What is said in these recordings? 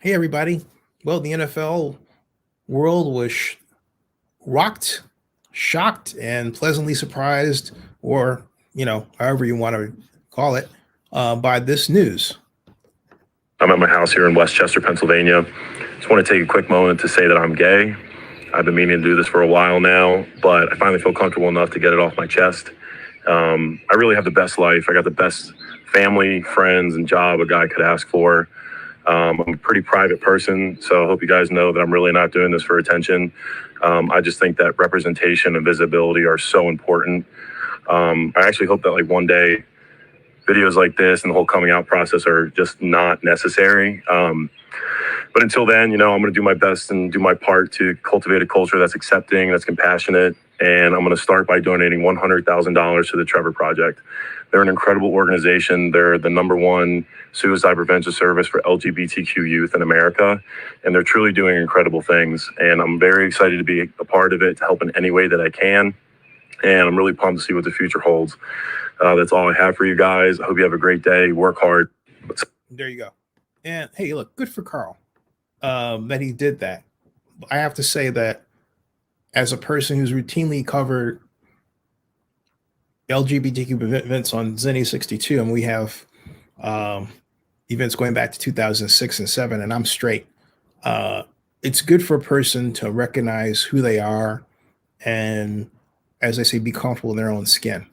Hey, everybody. Well, the NFL world was rocked, shocked, and pleasantly surprised, or, however you want to call it, by this news. I'm at my house here in Westchester, Pennsylvania. Just want to take a quick moment to say that I'm gay. I've been meaning to do this for a while now, but I finally feel comfortable enough to get it off my chest. I really have the best life. I got the best family, friends, and job a guy could ask for. I'm a pretty private person, so I hope you guys know that I'm really not doing this for attention. I just think that representation and visibility are so important. I actually hope that one day videos like this and the whole coming out process are just not necessary. But until then, I'm going to do my best and do my part to cultivate a culture that's accepting, that's compassionate. And I'm going to start by donating $100,000 to the Trevor Project. They're an incredible organization. They're the #1 suicide prevention service for LGBTQ youth in America. And they're truly doing incredible things. And I'm very excited to be a part of it, to help in any way that I can. And I'm really pumped to see what the future holds. That's all I have for you guys. I hope you have a great day. Work hard. There you go. And hey, look, good for Carl that he did that. I have to say that as a person who's routinely covered LGBTQ events on Zenny 62, and we have events going back to 2006 and 7, and I'm straight. It's good for a person to recognize who they are and, as I say, be comfortable in their own skin.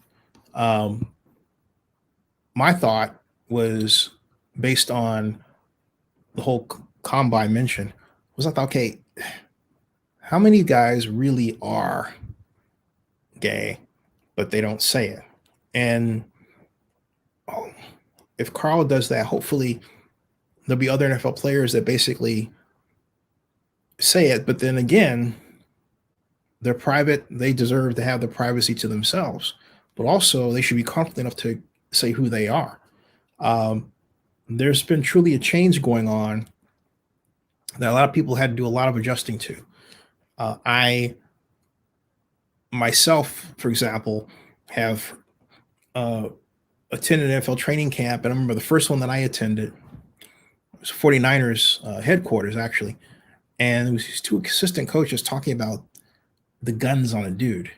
My thought was based on the whole combine mention was I thought, okay, how many guys really are gay, but they don't say it? And if Carl does that, hopefully there'll be other NFL players that basically say it, but then again, they're private. They deserve to have the privacy to themselves, but also they should be confident enough to say who they are. There's been truly a change going on that a lot of people had to do a lot of adjusting to. I myself, for example, have attended an NFL training camp, and I remember the first one that I attended was 49ers headquarters, actually, and it was these two assistant coaches talking about the guns on a dude,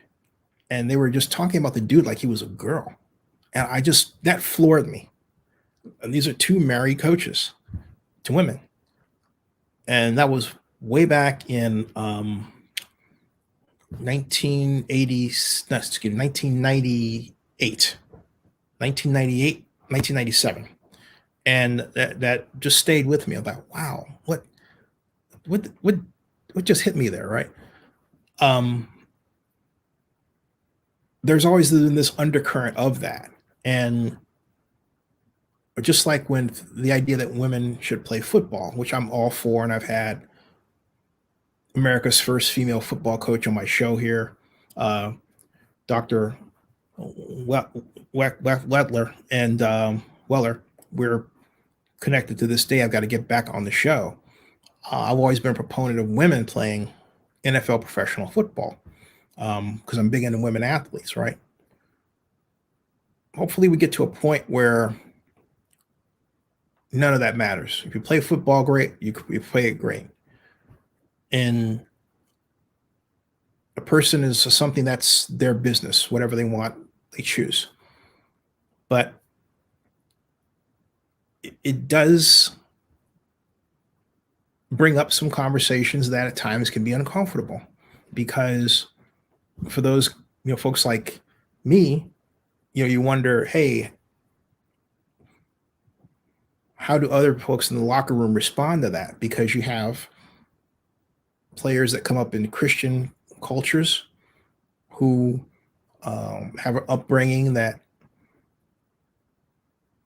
and they were just talking about the dude like he was a girl, and that floored me. And these are two married coaches to women, and that was way back in 1998, 1997. And that just stayed with me about, wow, what just hit me there, right? There's always been this undercurrent of that. And just like when the idea that women should play football, which I'm all for, and I've had America's first female football coach on my show here, Dr. Wettler and Weller. We're connected to this day. I've got to get back on the show. I've always been a proponent of women playing NFL professional football because I'm big into women athletes, right? Hopefully we get to a point where none of that matters. If you play football, great. You play it great. And a person is something that's their business. Whatever they want, they choose. But it does bring up some conversations that at times can be uncomfortable, because for those folks like me, you wonder, hey, how do other folks in the locker room respond to that? Because you have players that come up in Christian cultures who have an upbringing that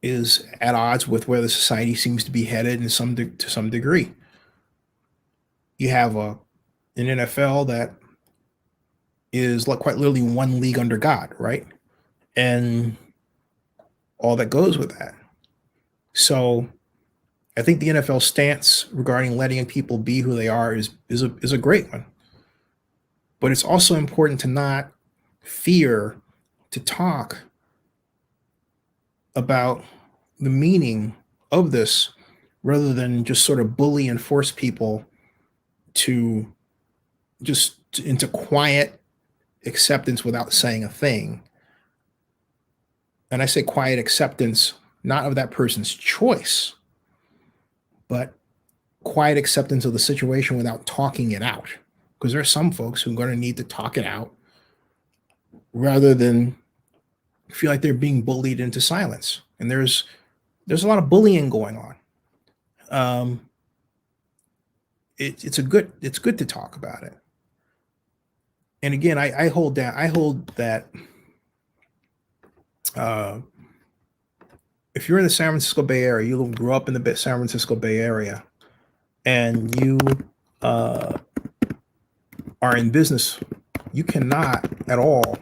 is at odds with where the society seems to be headed to some degree. You have an NFL that is quite literally one league under God, right? And all that goes with that. So I think the NFL stance regarding letting people be who they are is a great one. But it's also important to not fear to talk about the meaning of this rather than just sort of bully and force people to just into quiet acceptance without saying a thing. And I say quiet acceptance, not of that person's choice, but quiet acceptance of the situation without talking it out. Because there are some folks who are going to need to talk it out rather than feel like they're being bullied into silence. And there's a lot of bullying going on. It's good to talk about it. And again, I hold that if you're in the San Francisco Bay Area, you grew up in the San Francisco Bay Area, and you are in business, you cannot at all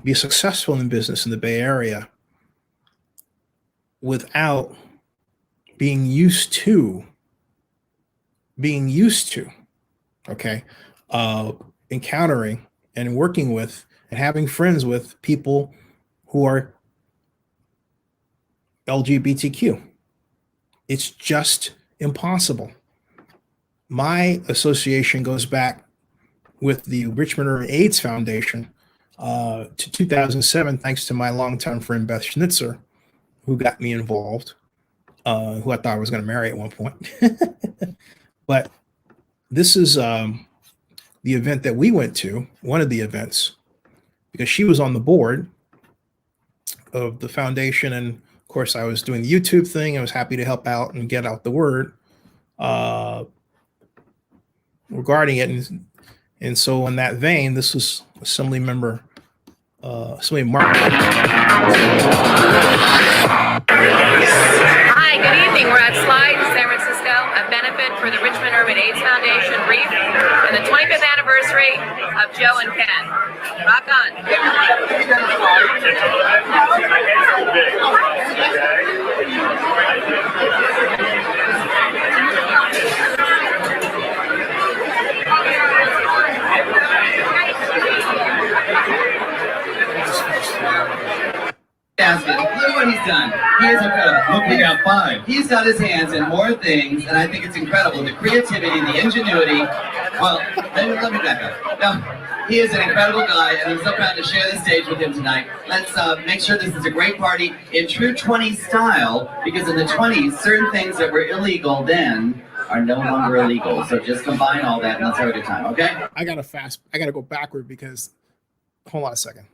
be successful in business in the Bay Area without being used to, okay, encountering and working with and having friends with people who are LGBTQ. It's just impossible. My association goes back with the Richmond Urban AIDS Foundation to 2007, thanks to my longtime friend Beth Schnitzer, who got me involved, who I thought I was going to marry at one point. But this is the event that we went to, one of the events, because she was on the board of the foundation. And of course, I was doing the YouTube thing. I was happy to help out and get out the word regarding it. And so in that vein, this was Assembly Mark. Hi, good evening. We're at Slide, San Francisco, a benefit for the Richmond Urban AIDS Foundation, REAF, and the 25th anniversary of Joe and Ken. Rock on. Look what he's done. He is incredible. Look, we got 5. He's got his hands in more things, and I think it's incredible. The creativity, the ingenuity. Well, let me back up. No, he is an incredible guy, and I'm so proud to share the stage with him tonight. Let's make sure this is a great party in true 20s style, because in the 20s, certain things that were illegal then are no longer illegal. So just combine all that, and let's have a good time, okay? I gotta go backward because, hold on a second.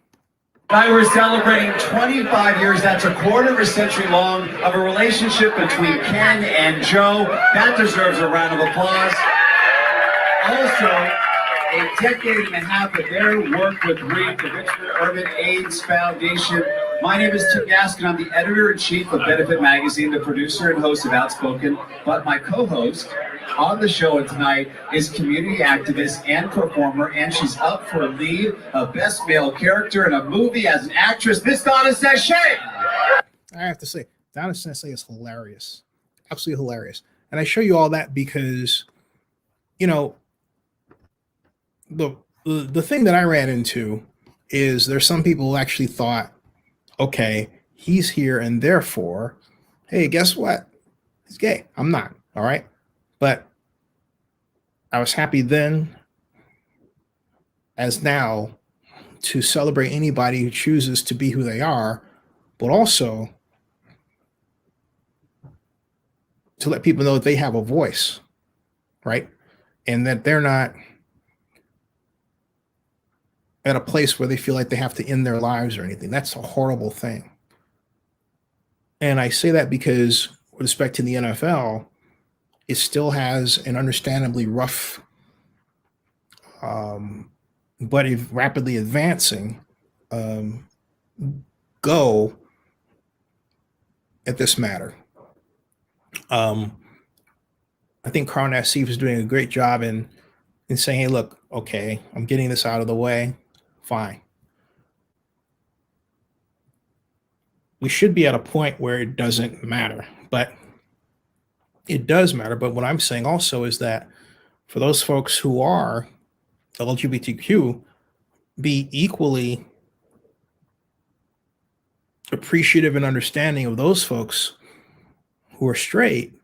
Tonight we're celebrating 25 years, that's a quarter of a century long, of a relationship between Ken and Joe. That deserves a round of applause. Also, a decade and a half of their work with REAF, the Richmond Urban AIDS Foundation. My name is Tim Gaskin. I'm the editor-in-chief of Benefit Magazine, the producer and host of Outspoken. But my co-host on the show tonight is community activist and performer, and she's up for a lead of best male character in a movie as an actress, Miss Donna Sachet. I have to say, Donna Sachet is hilarious, absolutely hilarious. And I show you all that because, you know, the thing that I ran into is there's some people who actually thought, okay, he's here and therefore, hey, guess what? He's gay. I'm not. All right. But I was happy then, as now, to celebrate anybody who chooses to be who they are, but also to let people know that they have a voice, right? And that they're not at a place where they feel like they have to end their lives or anything. That's a horrible thing. And I say that because with respect to the NFL, it still has an understandably rough, but rapidly advancing go at this matter. I think Carl Nassib is doing a great job in saying, hey, look, okay, I'm getting this out of the way. Fine. We should be at a point where it doesn't matter, but it does matter. But what I'm saying also is that for those folks who are LGBTQ, be equally appreciative and understanding of those folks who are straight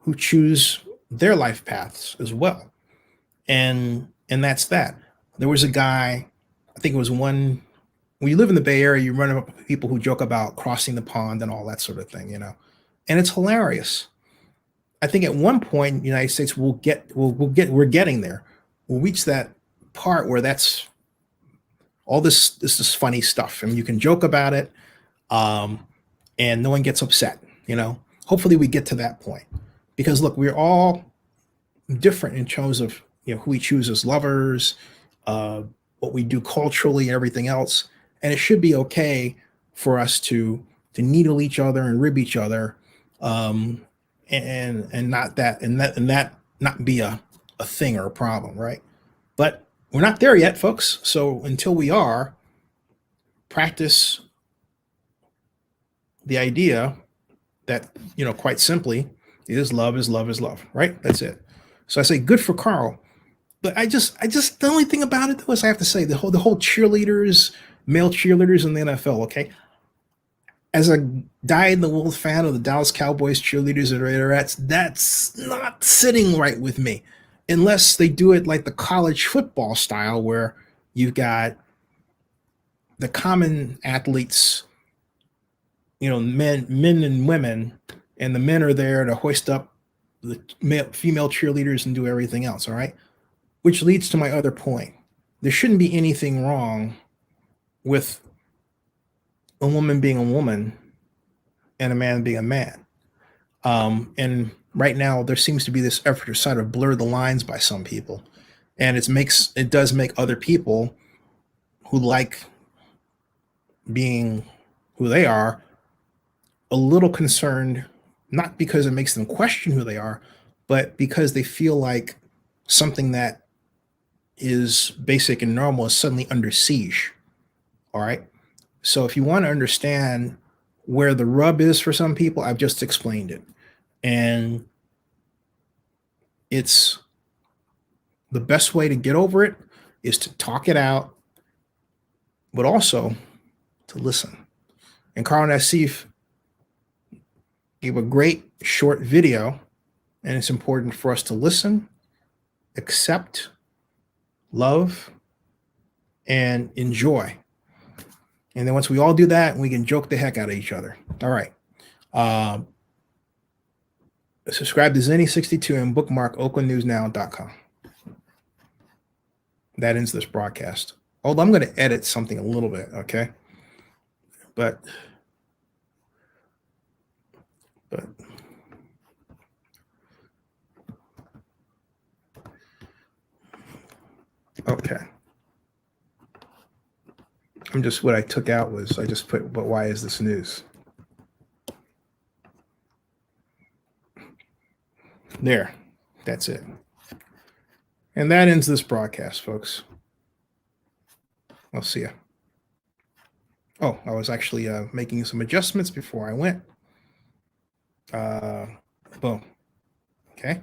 who choose their life paths as well. And that's that. There was a guy, I think it was one, when you live in the Bay Area, you run up with people who joke about crossing the pond and all that sort of thing, and it's hilarious. I think at one point in the United States we're getting there. We'll reach that part where that's all this is funny stuff, and you can joke about it, and no one gets upset. Hopefully we get to that point, because look, we're all different in terms of who we choose as lovers, what we do culturally, and everything else, and it should be okay for us to needle each other and rib each other, and that not be a thing or a problem, right? But we're not there yet, folks. So until we are, practice the idea that, quite simply, is love is love is love, right? That's it. So I say good for Carl. But I just the only thing about it though is I have to say the whole cheerleaders, male cheerleaders in the NFL, okay? As a dyed-in-the-wool fan of the Dallas Cowboys cheerleaders and Raiderettes, that's not sitting right with me, unless they do it like the college football style, where you've got the common athletes, men and women, and the men are there to hoist up the female cheerleaders and do everything else, all right? Which leads to my other point. There shouldn't be anything wrong with a woman being a woman and a man being a man. And right now there seems to be this effort to sort of blur the lines by some people. And it does make other people who like being who they are a little concerned, not because it makes them question who they are, but because they feel like something that is basic and normal is suddenly under siege. All right. So if you want to understand where the rub is for some people, I've just explained it. And it's the best way to get over it is to talk it out, but also to listen. And Carl Nassib gave a great short video, and it's important for us to listen, accept, love, and enjoy. And then once we all do that, we can joke the heck out of each other. All right. Subscribe to Zenny62 and bookmark oaklandnewsnow.com. That ends this broadcast. Although I'm going to edit something a little bit, okay? But okay. What I took out was I just put, but why is this news? There, that's it. And that ends this broadcast, folks. I'll see you. Oh, I was actually making some adjustments before I went. Boom. Okay.